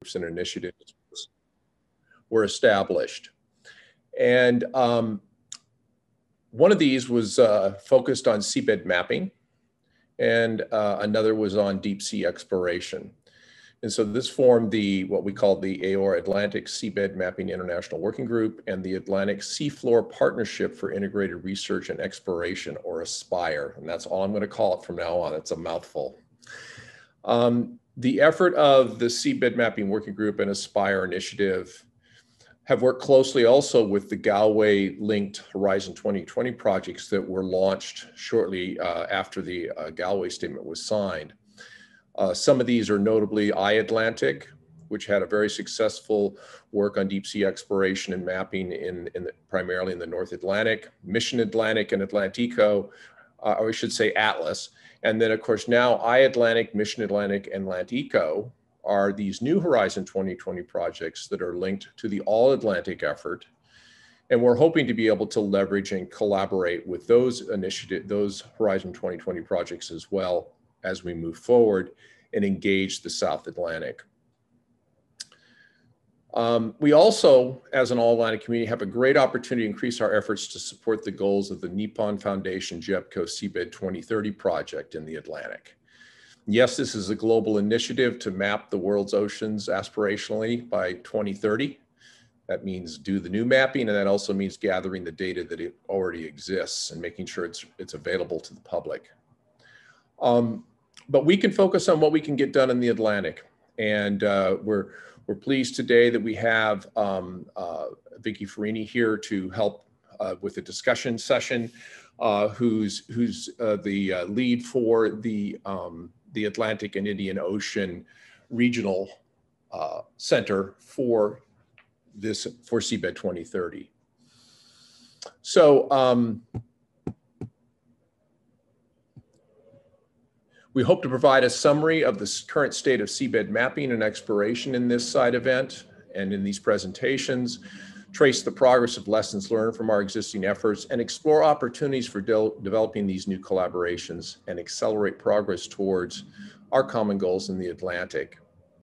groups and initiatives were established. And one of these was focused on seabed mapping, and another was on deep sea exploration. And so this formed what we call the AORA Atlantic Seabed Mapping International Working Group and the Atlantic Seafloor Partnership for Integrated Research and Exploration, or ASPIRE. And that's all I'm going to call it from now on. It's a mouthful. The effort of the Seabed Mapping Working Group and ASPIRE initiative have worked closely also with the Galway linked Horizon 2020 projects that were launched shortly after the Galway Statement was signed. Some of these are notably I-Atlantic, which had a very successful work on deep sea exploration and mapping primarily in the North Atlantic, Mission Atlantic and Atlantico, or I should say Atlas. And then of course now I-Atlantic, Mission Atlantic, and Atlantico are these new Horizon 2020 projects that are linked to the All-Atlantic effort. And we're hoping to be able to leverage and collaborate with those Horizon 2020 projects as well as we move forward and engage the South Atlantic. We also, as an All-Atlantic community, have a great opportunity to increase our efforts to support the goals of the Nippon Foundation JEPCO Seabed 2030 project in the Atlantic. Yes, this is a global initiative to map the world's oceans aspirationally by 2030. That means do the new mapping, and that also means gathering the data that already exists and making sure it's available to the public. But we can focus on what we can get done in the Atlantic. And we're pleased today that we have Vicky Farini here to help with the discussion session, who's the lead for the Atlantic and Indian Ocean Regional Center for Seabed 2030. So we hope to provide a summary of the current state of seabed mapping and exploration in this side event and in these presentations, trace the progress of lessons learned from our existing efforts, and explore opportunities for developing these new collaborations and accelerate progress towards our common goals in the Atlantic.